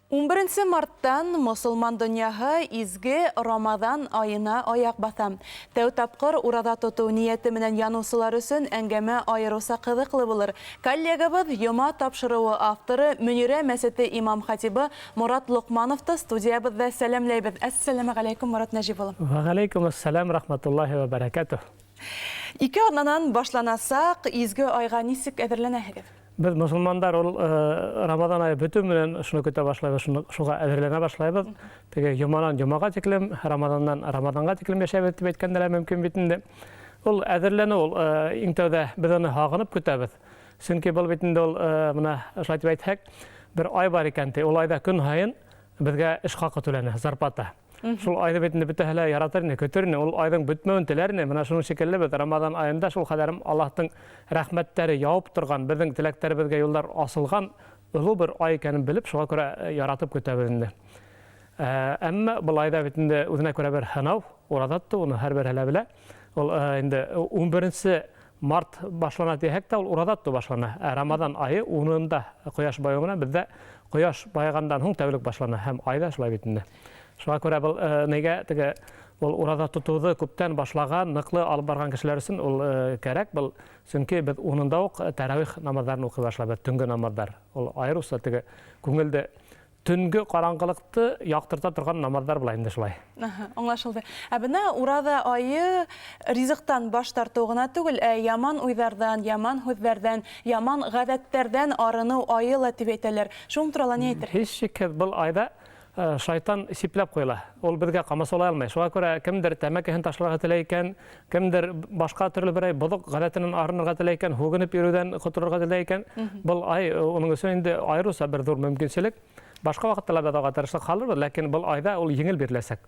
11 марттан мұсылман дүнияғы изге Рамадан айына аяқ баса. Тәу тапқыр урада тоту ниеті менен янусылар үшін әңгәмә айыруса қызықлы булыр. Коллегабыз Йома тапшыруы авторы Мүнирә мәсеті имам хатибы Мурат Луқмановты студиябызда сәлемләйбез. Әссәләму алейкум, Мурат Нәжибулы. Ва алейкум ассалам, рахматуллахи ва баракатух. Ике арнанан башланасақ, изге айға нисек әзерленәһегез? Biz musulmanlar Ramazan ayı bütün münen şunu kötü başlayıp şuna әзерлене başlayıp теге Юмадан Юмага тиклем, Рамадандан Рамаданга тиклем яшәп өтүп әйткәндәр мөмкин битендә. Ул әзерлене ул иң тәүдә без аны хагынып көтәбез. Чөнки бу битендә ул менә шулай әйтһәк, бер ай бар икән, ул айда көн һайын безгә эш хакы түләнә, зарплата. Шул айда битендә бөтәһелә яратырны, көтөрне, ул айның бетмәвен теләрне, менә шуның шикелле бит Рамадан айында шул кадәрем Аллаһтың рәхмәтләре явып торган, безнең теләкләребезгә юллар асылган улы бер ай икәнен белеп, шуңа күрә яратып көтәбез инде. Әмма бу айда битендә үзенә күрә бер ханау, урадатты, уны һәр бер белә. Ул инде 11 март башлана дисәк тә, ул урадатты башлана. Рамадан айы 10-нда кояш баюына бездә кояш байгандан һуң тәүлек башлана һәм айда шулай битендә. Шуңа күрә был нигә теге ул урада тотуды күптән башлаган, ныклы алып барган кешеләр өчен ул кирәк. Был чөнки без 10-нда ук таравих намазларын укый башлабыз, төнге намазлар. Ул айрыса теге күңелдә төнге караңгылыкты яктырта торган намазлар була инде шулай. Аңлашылды. Бына урада айы ризыктан баш тарту гына түгел, яман уйлардан, яман һүзләрдән, яман гадәттәрдән арыну айы ла дип әйтәләр. Шуң турында ни әйтер? Һеч шиккә был айда шайтан сипләп куйла. Ул безгә камасолай алмый. Шуңа күрә кемдер тәмәкеһен ташларга теләй икән, кемдер башка төрле бер бодык гадәтеннән арынырга теләй икән, хугынып йөрүдән котырырга теләй икән, был ай уның өчен инде айрыса бер зур мөмкинчелек. Башка вакытларда да тырышлык халыр, ләкин был айда ул еңел биреләсәк.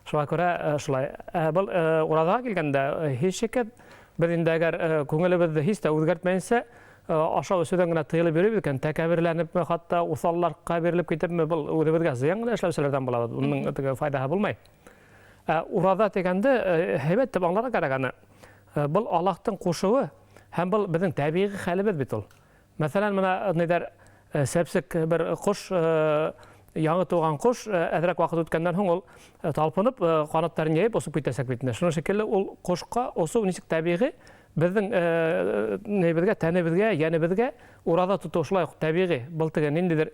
Шуңа күрә шулай. Был урадага килгәндә һеч шикәт без инде әгәр күңелебезне һич тә үзгәртмәенсә, aşağı üstüden gene tıyılıp yürüyor iken, tekabirlenip mi, hatta usallarga verilip gitip bu özümüzge ziyan gene işlevselerden bulamadı. Bunun faydağı bulmayı. Urada tekende heybet de anlara gerekeni. Bu Allah'tan kuşuğu, hem bu bizim tabii halimiz bit ol. Mesela ne der, sepsik bir kuş, yanı tuğan kuş, edrek vakit ötkenden ol talpınıp, kanatlarını yiyip, osup gitesek bitinde. Şunun şekilde o kuşka, osu nisik tabii bizning nebizga, tanibizga, yanibizga urada tutuşlay tabiiy biltigan indidir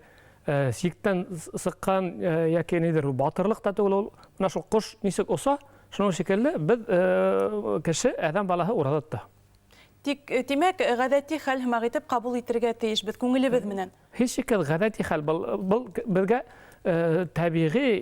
sikdan siqqan yoki nedir botirlik da tugul mana shu qush nisik olsa, shuning shekilli biz kishi adam balasi uradada. Demek гадәти хәл мәгъитеп кабул итәргә тиеш бит күңелебез менән. Һеч шикәл гадәти хәл был безгә табигый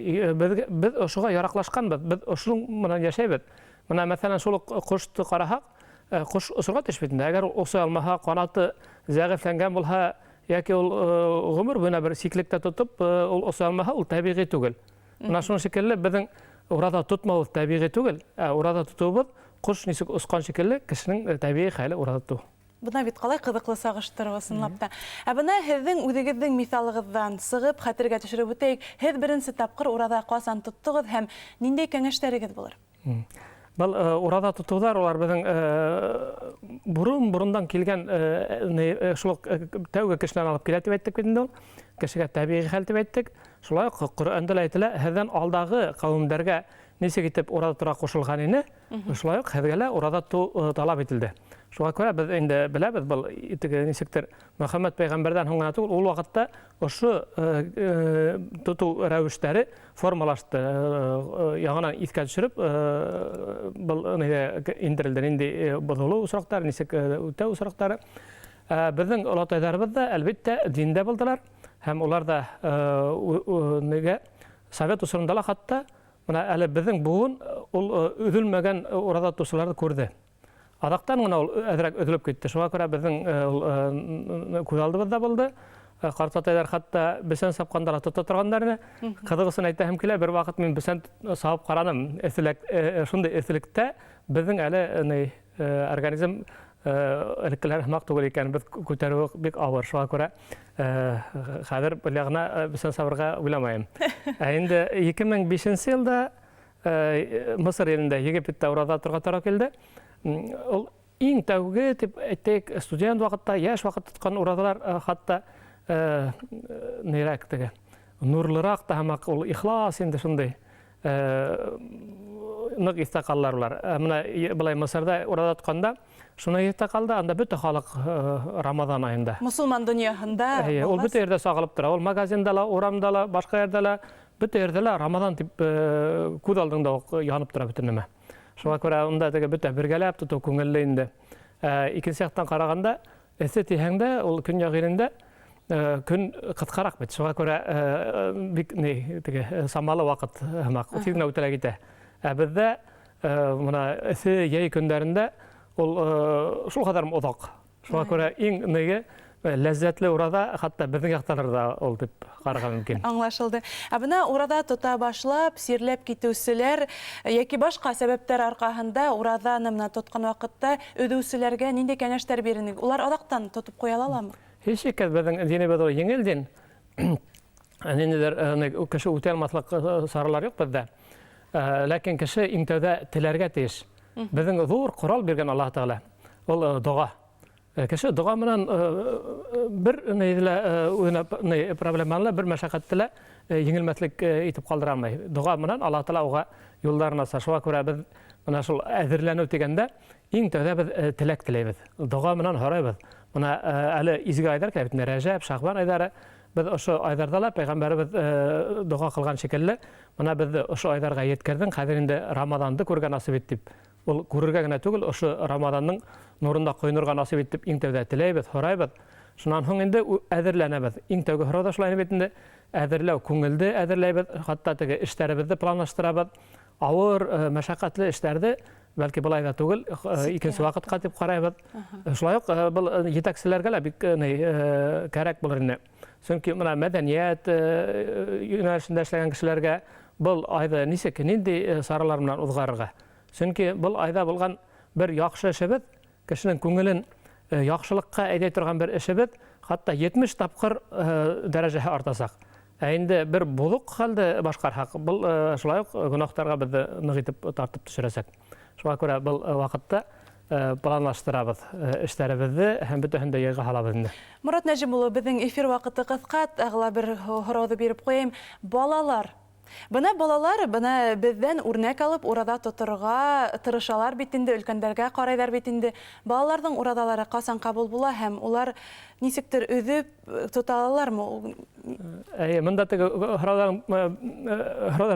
без ошыга яраклашканбыз. Без ошның менән яшәйбез. Менә мәсәлән шул кушты карасак, qush usurga teşbitinde. Eğer osu almaha, kanatı zəğifləngan bulha, yaki ol ömür boyuna bir siklikte tutup, osu almaha, ol tabiiy tugul. Buna şunun şekilli bizden orada tutma ol tabiiy tugul. Orada tutup, qush nisik usqan şekilli kişinin tabiiy hali orada tutup. Buna bit qalay qızıqlı sağıştırıb sınlapta. Buna hizin үзегезнең мисалыгыздан сыгып хәтергә төшереп үтәйек. Һез беренче тапкыр урада касан тоттыгыз һәм ниндәй кәңәшләрегез булыр? Бұл урада тұтудар, олар біздің бұрын-бұрындан келген тәуге кішінен алып келетіп әйттік бетінде ол. Кішіге тәбиғи хәлтіп әйттік. Шылай Құр'анда әйтілі, әден алдағы қауымдарға несе кетіп урада тұра қошылғаныны, шылай әдгелі урада талап етілді. Шуға көрә біз енді біләбіз, бұл несектер Мұхаммед пайғамбардан хоңғана түгіл, ол вақытта ошы тұту рәуіштері формалашты. Яғынан итке түшіріп, бұл индірілден енді бұдылу ұсырақтары, несек өте ұсырақтары. Біздің ұлатайдарыбыз да әлбетте динде болдылар. Хәм олар да Совет ұсырындала қатта, әлі біздің бұғын өділмеген орада тұсыларды көрді. Adaqtan gına əzrək ödülüp getdi. Şuna görə bizim күзалдыбызда болды. Qartataylar hatta bisen sapqandara tuta turganlarını qızıqсын ayta hem kile bir vaqt men bisen sağıp qaranım. Şunday esilikte bizning әле organizm elikler hmaq түгел икән, biz көтәрү бик авыр. Шуңа күрә хәзер беләгенә бisen сабырга уйламаем. Инде 2005 елда Мисыр елендә Египетта урада торга туры килде. Ул иң тәүге дип әйтик, студент вакытта, яшь вакытта тоткан урадалар хатта нирәк теге нурлырак та хамак ул ихлас инде шундай нык истә каллар улар. Менә былай Мысырда урада тотканда шуны истә калды, анда бөтә халык Рамадан айында. Мусулман дөньяһында Ул бөтә ердә сагалып тора. Ул магазинда ла, урамда ла, башка ердә ла, бөтә ердә ла Рамадан дип күз алдыңда ук янып тора бөтен нәмә. Шуңа күрә унда теге бөтә бергәләп тоту күңелле инде. Икенче яктан караганда, эссе тиһәңдә ул көньяк илендә көн кыскарак бит. Шуңа күрә бик теге самалы вакыт хамак тизгә үтәлә китә. Бездә мына эссе яй көндәрендә ул шул кадәр озак. Шуңа күрә иң неге ләззәтле урада, хатта безнең якталарда ул дип карарга мөмкин. Аңлашылды. Бына урада тота башлап, сирләп китүселәр яки башка сәбәптәр аркаһында урадан менә тоткан вакытта өдүселәргә нинди кәңәшләр бирәсез? Улар адактан тотып куя алалармы? Һеч шикәр безнең динебез ул еңел дин. Ниндидер кеше үтә алмаслык саралар юк бездә. Ләкин кеше иң тәүдә теләргә тиеш. Безнең зур корал биргән Аллаһ Тәгалә. Ул дуга. Кеше дуга менән бер нидә проблемалар, бер мәшәкатьтә еңелмәслек итеп калдыра алмый. Дуга менән Аллаһ Тәгалә уга юлларын ача. Шуңа күрә без менә шул әзерләнү дигәндә иң тәүдә без теләк теләйбез. Дуга менән һорайбыз. Менә әле изге айдар кебек, Рәҗәб, Шәгъбан айдары, без ошо айдарда ла Пәйгамбәрбез дуга кылган шикелле, менә без ошо айдарга yetkердең, хәзер инде Рамаданды күргән насыйп ит дип. Ул күрергә генә түгел, ошо Рамаданның нурында койнырга насыйп ит дип иң тәүдә теләйбез, һорайбыз. Шуннан соң инде әзерләнәбез. Иң тәүге һорауда шулай бит инде әзерләү, күңелде әзерләйбез, хатта теге эшләребезне планлаштырабыз. Авыр, мәшәкатьле эшләрде бәлки былай да түгел, икенче вакытка дип карайбыз. Шулай ук бу җитәкчеләргә лә бик кәрәк булыр инде. Чөнки менә мәдәният юнәлешендә эшләгән кешеләргә бу айда ничек, нинди саралар белән узгарырга. Чөнки бу айда булган бер яхшы эшебез, кешенең күңелен яхшылыкка әйдә торган бер эшебез, хатта 70 тапкыр дәрәҗәһе артасак. Инде бер булык хәлдә башкарсак, бу шулай ук гөнаһтарга безне нык итеп тартып төшерәсәк. Шуңа күрә бу вакытта планлаштырабыз эшләребезне һәм бөтенләй дә йыга халабыз инде. Мурат Нәҗим улы, безнең эфир вакыты кыска, тагыла бер һорауды биреп куйым. Балалар. Бына балалар, бына бездән үрнәк алып, урада тотырга тырышалар бит инде, өлкәннәргә карайлар бит инде. Балаларның урадалары касан кабул була һәм улар нисектер үзеп тота алалармы? Монда теге һораулар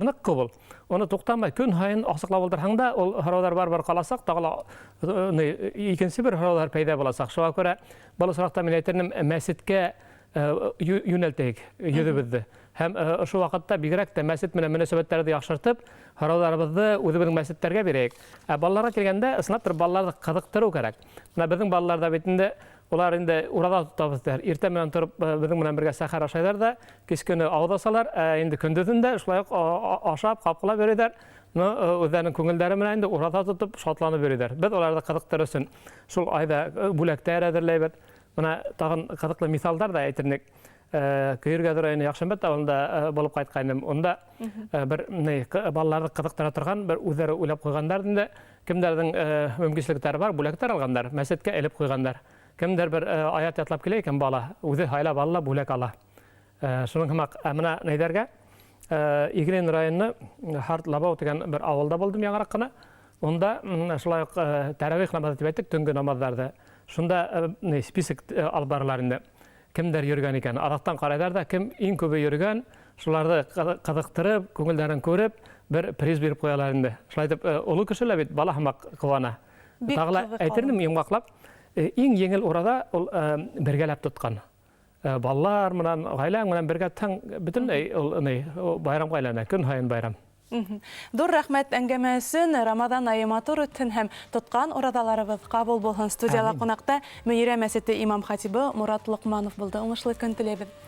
нык күп. Оны туктамай көн һайын аксыклап булдырһаң да, ул һораулар бар каласак, тагыла икенче бер һораулар пайда буласак. Шуңа күрә бала соракта мин әйтермен, мәсҗидкә юнәлтәйек йөҙөбеҙҙе. Һәм ошо вакытта бигерәк тә мәсҗид менән мөнәсәбәттәрҙе яхшыртып, һорауларыбыҙҙы үҙебеҙҙең мәсҗидтәргә бирәйек. Балаларға килгәндә, ысынлап бер балаларҙы ҡыҙыҡтырыу кәрәк. Менә безнең балаларҙа бит инде улар инде урада тотабыҙ. Иртә менән тороп безнең менән бергә сәхәр ашайҙар да, кис көне ауыҙ асалар, инде көндөҙөндә шулай ук ашап, ҡапҡылап йөрөйҙәр. Үҙҙәренең күңелдәре менән инде урада тотоп шатланып йөрөйҙәр. Беҙ уларҙы ҡыҙыҡтырыр өсөн шул айда бүләктәр әҙерләйбеҙ. Менә тағын ҡыҙыҡлы миҫалдар да әйтернек. Көйөргә районы Яҡшембәт ауылында булып ҡайтҡайным. Унда бер балаларҙы ҡыҙыҡтыра торған, бер үҙҙәре уйлап ҡуйғандар инде. Кемдәрҙең мөмкинлектәре бар, бүләктәр алғандар, мәсеткә элеп ҡуйғандар. Кемдер бер аят ятлап килә икән бала, үҙе һайлап ала, бүләк ала. Шуның һымаҡ менә нәйҙәргә Иглин районы Харт-Лабау тигән бер ауылда булдым яңыраҡ ҡына. Унда шулай уҡ тәравих намаҙы тип әйттек, төнгө намаҙҙарҙы. Шунда список алып баралар инде. Кемдәр йөргән икән, аҙаҡтан ҡарайҙар да, кем иң күбе йөргән, шуларҙы ҡыҙыҡтырып, күңелдәрен күреп, бер приз биреп ҡуялар инде. Шулай итеп, оло кеше лә бит бала һымаҡ ҡыуана. Тағы ла әйтермен йомғаҡлап, иң еңел урада ул бергәләп тотҡан. Балалар менән, ғаиләң менән бергә тың бөтөнләй байрамға әйләнә, көн һайын байрам. Dur рәхмәт әңгәмә өсөн. Рамадан айы матур үтһен һәм тотҡан урадаларыбыҙ ҡабул булһын. Студияла ҡунаҡта Мөнирә мәсете имам хатибы Мурат Лоҡманов булды. Уңышлы көн теләйбеҙ.